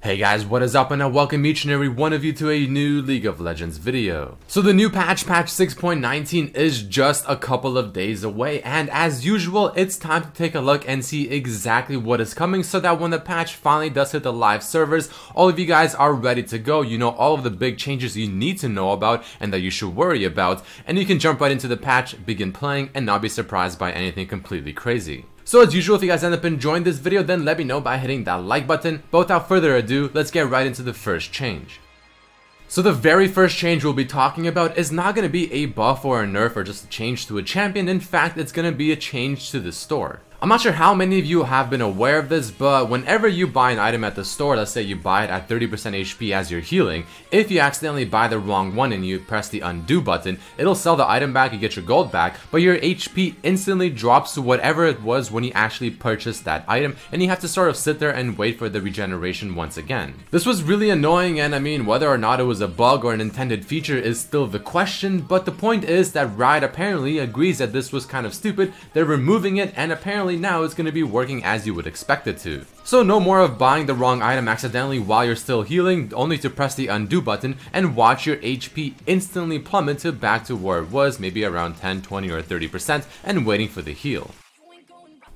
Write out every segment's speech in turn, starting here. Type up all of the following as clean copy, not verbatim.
Hey guys, what is up, and I welcome each and every one of you to a new League of Legends video. So the new patch 6.19 is just a couple of days away, and as usual, it's time to take a look and see exactly what is coming so that when the patch finally does hit the live servers, all of you guys are ready to go. You know all of the big changes you need to know about and that you should worry about, and you can jump right into the patch, begin playing, and not be surprised by anything completely crazy. So as usual, if you guys end up enjoying this video, then let me know by hitting that like button. But without further ado, let's get right into the first change. So the very first change we'll be talking about is not going to be a buff or a nerf or just a change to a champion. In fact, it's going to be a change to the store. I'm not sure how many of you have been aware of this, but whenever you buy an item at the store, let's say you buy it at 30% HP as you're healing, if you accidentally buy the wrong one and you press the undo button, it'll sell the item back, you get your gold back, but your HP instantly drops to whatever it was when you actually purchased that item, and you have to sort of sit there and wait for the regeneration once again. This was really annoying, and I mean, whether or not it was a bug or an intended feature is still the question, but the point is that Riot apparently agrees that this was kind of stupid. They're removing it, and apparently now it's going to be working as you would expect it to. So no more of buying the wrong item accidentally while you're still healing, only to press the undo button and watch your HP instantly plummet to back to where it was, maybe around 10, 20 or 30%, and waiting for the heal.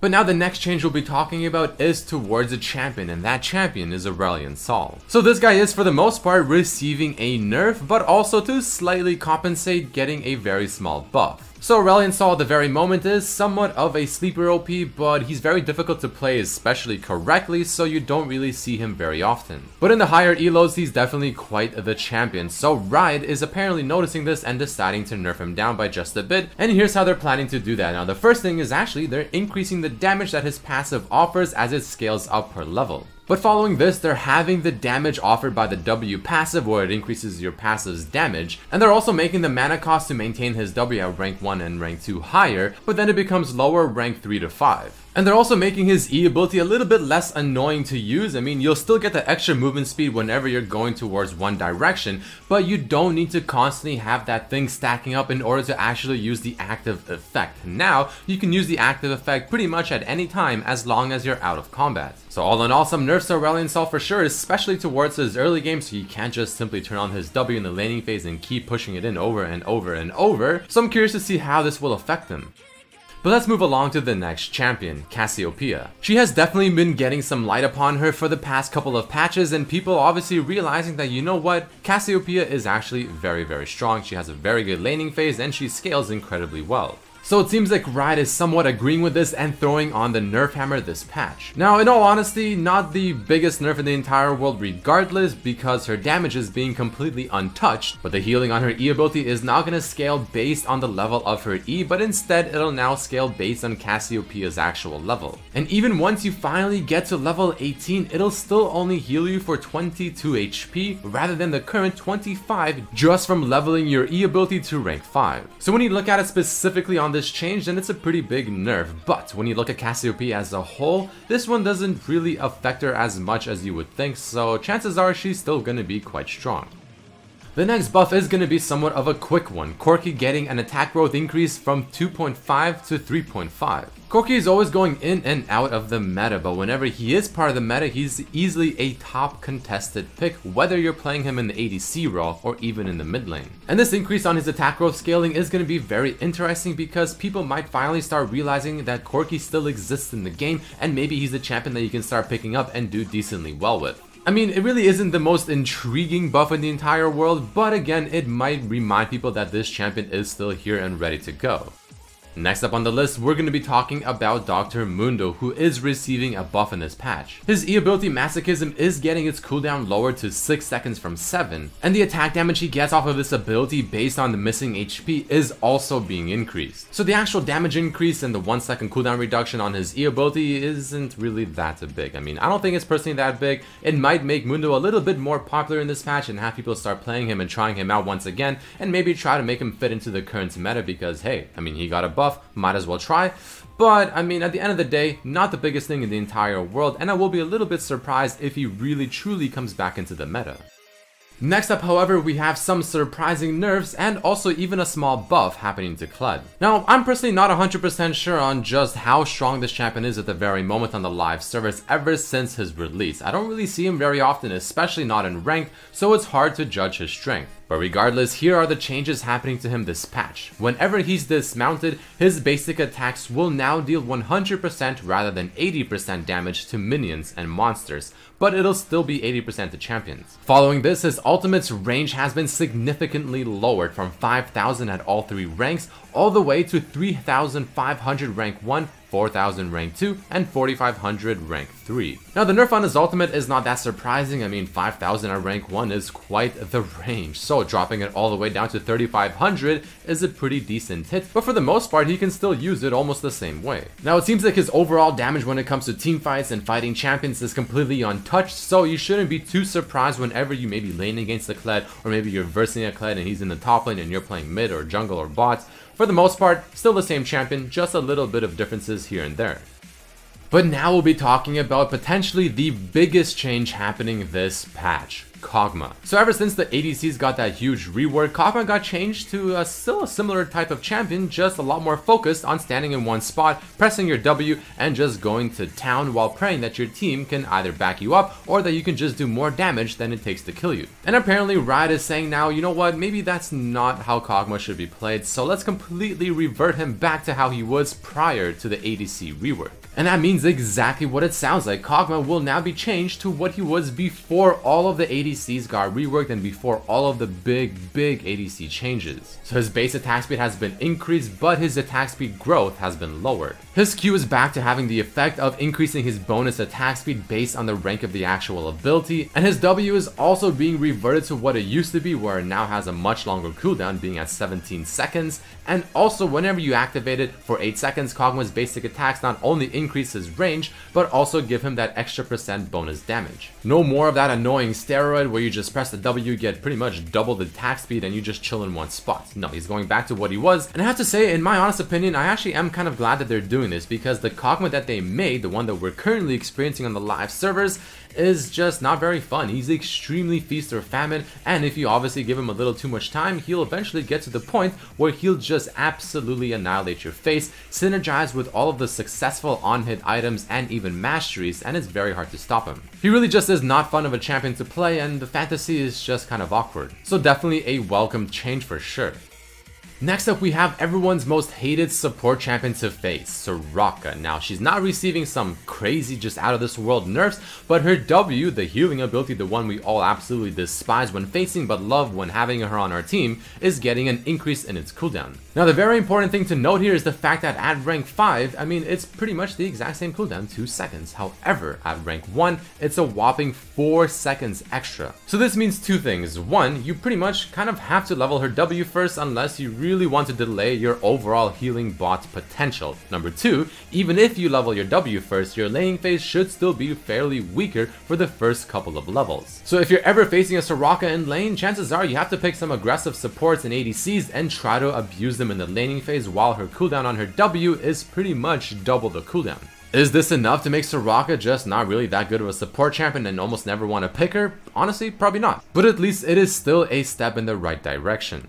But now the next change we'll be talking about is towards a champion, and that champion is Aurelion Sol. So this guy is for the most part receiving a nerf, but also to slightly compensate, getting a very small buff. So Aurelion Sol at the very moment is somewhat of a sleeper OP, but he's very difficult to play especially correctly, so you don't really see him very often. But in the higher elos, he's definitely quite the champion, so Riot is apparently noticing this and deciding to nerf him down by just a bit, and here's how they're planning to do that. Now the first thing is actually they're increasing the damage that his passive offers as it scales up per level. But following this, they're having the damage offered by the W passive, where it increases your passive's damage, and they're also making the mana cost to maintain his W at rank 1 and rank 2 higher, but then it becomes lower rank 3 to 5. And they're also making his E ability a little bit less annoying to use. I mean, you'll still get the extra movement speed whenever you're going towards one direction, but you don't need to constantly have that thing stacking up in order to actually use the active effect. Now, you can use the active effect pretty much at any time as long as you're out of combat. So all in all, some nerfs to Aurelion Sol for sure, especially towards his early game, so you can't just simply turn on his W in the laning phase and keep pushing it in over and over and over. So I'm curious to see how this will affect him. But let's move along to the next champion, Cassiopeia. She has definitely been getting some light upon her for the past couple of patches, and people obviously realizing that, you know what, Cassiopeia is actually very strong. She has a very good laning phase and she scales incredibly well. So it seems like Riot is somewhat agreeing with this and throwing on the nerf hammer this patch. Now, in all honesty, not the biggest nerf in the entire world regardless, because her damage is being completely untouched, but the healing on her E ability is not going to scale based on the level of her E, but instead it'll now scale based on Cassiopeia's actual level. And even once you finally get to level 18, it'll still only heal you for 22 HP rather than the current 25 just from leveling your E ability to rank 5. So when you look at it specifically on this change, then it's a pretty big nerf, but when you look at Cassiopeia as a whole, this one doesn't really affect her as much as you would think, so chances are she's still going to be quite strong. The next buff is going to be somewhat of a quick one, Corki getting an attack growth increase from 2.5 to 3.5. Corki is always going in and out of the meta, but whenever he is part of the meta, he's easily a top contested pick, whether you're playing him in the ADC role or even in the mid lane. And this increase on his attack growth scaling is going to be very interesting because people might finally start realizing that Corki still exists in the game, and maybe he's a champion that you can start picking up and do decently well with. I mean, it really isn't the most intriguing buff in the entire world, but again, it might remind people that this champion is still here and ready to go. Next up on the list, we're going to be talking about Dr. Mundo, who is receiving a buff in this patch. His E ability Masochism is getting its cooldown lowered to 6 seconds from 7, and the attack damage he gets off of this ability based on the missing HP is also being increased. So the actual damage increase and the 1 second cooldown reduction on his E ability isn't really that big. I mean, I don't think it's personally that big. It might make Mundo a little bit more popular in this patch and have people start playing him and trying him out once again, and maybe try to make him fit into the current meta because, hey, I mean, he got a buff, might as well try. But I mean, at the end of the day, not the biggest thing in the entire world, and I will be a little bit surprised if he really truly comes back into the meta. Next up, however, we have some surprising nerfs and also even a small buff happening to Kled. Now, I'm personally not 100% sure on just how strong this champion is at the very moment on the live servers ever since his release. I don't really see him very often, especially not in ranked, so it's hard to judge his strength. But regardless, here are the changes happening to him this patch. Whenever he's dismounted, his basic attacks will now deal 100% rather than 80% damage to minions and monsters, but it'll still be 80% to champions. Following this, his ultimate's range has been significantly lowered from 5,000 at all 3 ranks all the way to 3,500 rank 1, 4,000 rank 2, and 4,500 rank 3. Now the nerf on his ultimate is not that surprising. I mean, 5,000 at rank 1 is quite the range, so dropping it all the way down to 3,500 is a pretty decent hit, but for the most part he can still use it almost the same way. Now it seems like his overall damage when it comes to team fights and fighting champions is completely untouched, so you shouldn't be too surprised whenever you may be laning against a Kled, or maybe you're versing a Kled and he's in the top lane and you're playing mid or jungle or bot. For the most part, still the same champion, just a little bit of differences here and there. But now we'll be talking about potentially the biggest change happening this patch. Kog'Maw. So ever since the ADCs got that huge rework, Kog'Maw got changed to still a similar type of champion, just a lot more focused on standing in one spot, pressing your W, and just going to town while praying that your team can either back you up or that you can just do more damage than it takes to kill you. And apparently Riot is saying now, you know what, maybe that's not how Kog'Maw should be played, so let's completely revert him back to how he was prior to the ADC rework. And that means exactly what it sounds like. Kog'Maw will now be changed to what he was before all of the ADCs got reworked and before all of the big ADC changes. So his base attack speed has been increased, but his attack speed growth has been lowered. His Q is back to having the effect of increasing his bonus attack speed based on the rank of the actual ability, and his W is also being reverted to what it used to be, where it now has a much longer cooldown, being at 17 seconds, and also whenever you activate it for 8 seconds, Kog'Maw's basic attacks not only increase his range, but also give him that extra % bonus damage. No more of that annoying steroid where you just press the W, get pretty much double the attack speed, and you just chill in one spot. No, he's going back to what he was, and I have to say, in my honest opinion, I actually am kind of glad that they're doing this, because the Kog'Maw that they made, the one that we're currently experiencing on the live servers, is just not very fun. He's extremely feast or famine, and if you obviously give him a little too much time, he'll eventually get to the point where he'll just absolutely annihilate your face, synergize with all of the successful on-hit items and even masteries, and it's very hard to stop him. He really just is not fun of a champion to play, and the fantasy is just kind of awkward. So definitely a welcome change for sure. Next up, we have everyone's most hated support champion to face, Soraka. Now, she's not receiving some crazy, just out of this world nerfs, but her W, the healing ability, the one we all absolutely despise when facing but love when having her on our team, is getting an increase in its cooldown. Now, the very important thing to note here is the fact that at rank 5, I mean, it's pretty much the exact same cooldown, 2 seconds. However, at rank 1, it's a whopping 4 seconds extra. So this means two things. One, you pretty much kind of have to level her W first unless you really want to delay your overall healing bot potential. Number two, even if you level your W first, your laning phase should still be fairly weaker for the first couple of levels. So if you're ever facing a Soraka in lane, chances are you have to pick some aggressive supports and ADCs and try to abuse them in the laning phase while her cooldown on her W is pretty much double the cooldown. Is this enough to make Soraka just not really that good of a support champion and almost never want to pick her? Honestly, probably not. But at least it is still a step in the right direction.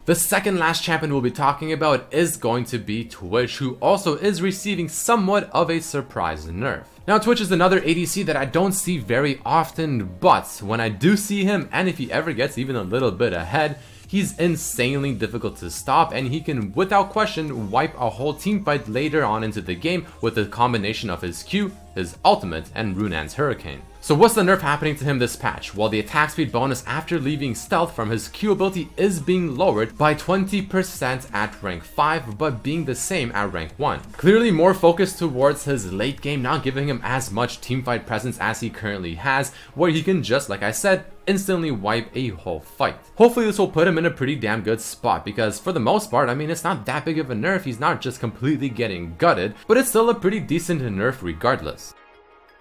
The second last champion we'll be talking about is going to be Twitch, who also is receiving somewhat of a surprise nerf. Now, Twitch is another ADC that I don't see very often, but when I do see him, and if he ever gets even a little bit ahead, he's insanely difficult to stop, and he can, without question, wipe a whole teamfight later on into the game with a combination of his Q, his ultimate, and Runaan's Hurricane. So what's the nerf happening to him this patch? Well, the attack speed bonus after leaving stealth from his Q ability is being lowered by 20% at rank 5, but being the same at rank 1. Clearly more focused towards his late game, not giving him as much teamfight presence as he currently has, where he can just, like I said, instantly wipe a whole fight. Hopefully this will put him in a pretty damn good spot, because for the most part, I mean, it's not that big of a nerf. He's not just completely getting gutted, but it's still a pretty decent nerf regardless.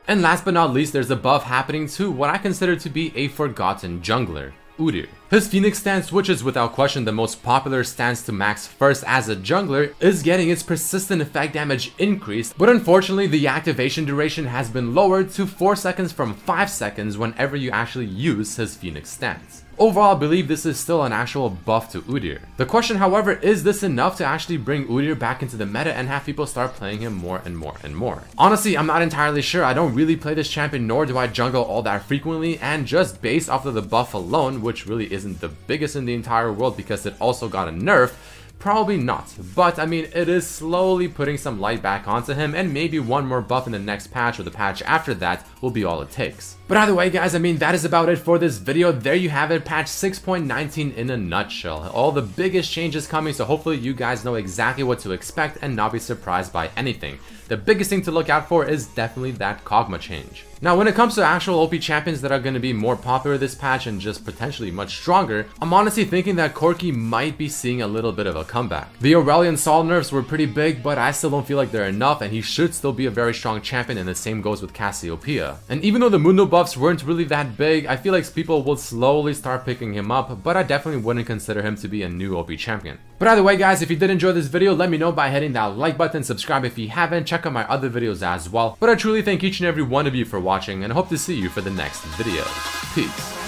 And last but not least, there's a buff happening to what I consider to be a forgotten jungler, Udyr. His Phoenix stance, which is without question the most popular stance to max first as a jungler, is getting its persistent effect damage increased, but unfortunately the activation duration has been lowered to 4 seconds from 5 seconds whenever you actually use his Phoenix stance. Overall, I believe this is still an actual buff to Udyr. The question, however, is this enough to actually bring Udyr back into the meta and have people start playing him more and more and more? Honestly, I'm not entirely sure. I don't really play this champion, nor do I jungle all that frequently, and just based off of the buff alone, which really isn't the biggest in the entire world because it also got a nerf, probably not, but I mean, it is slowly putting some light back onto him, and maybe one more buff in the next patch or the patch after that will be all it takes. But either way, guys, I mean, that is about it for this video. There you have it, patch 6.19 in a nutshell. All the biggest changes coming, so hopefully you guys know exactly what to expect and not be surprised by anything. The biggest thing to look out for is definitely that Kog'Maw change. Now, when it comes to actual OP champions that are going to be more popular this patch and just potentially much stronger, I'm honestly thinking that Corki might be seeing a little bit of a comeback. The Aurelion Sol nerfs were pretty big, but I still don't feel like they're enough, and he should still be a very strong champion, and the same goes with Cassiopeia. And even though the Mundo buffs weren't really that big, I feel like people will slowly start picking him up, but I definitely wouldn't consider him to be a new OP champion. But either way, guys, if you did enjoy this video, let me know by hitting that like button, subscribe if you haven't, check out my other videos as well. But I truly thank each and every one of you for watching, and I hope to see you for the next video. Peace.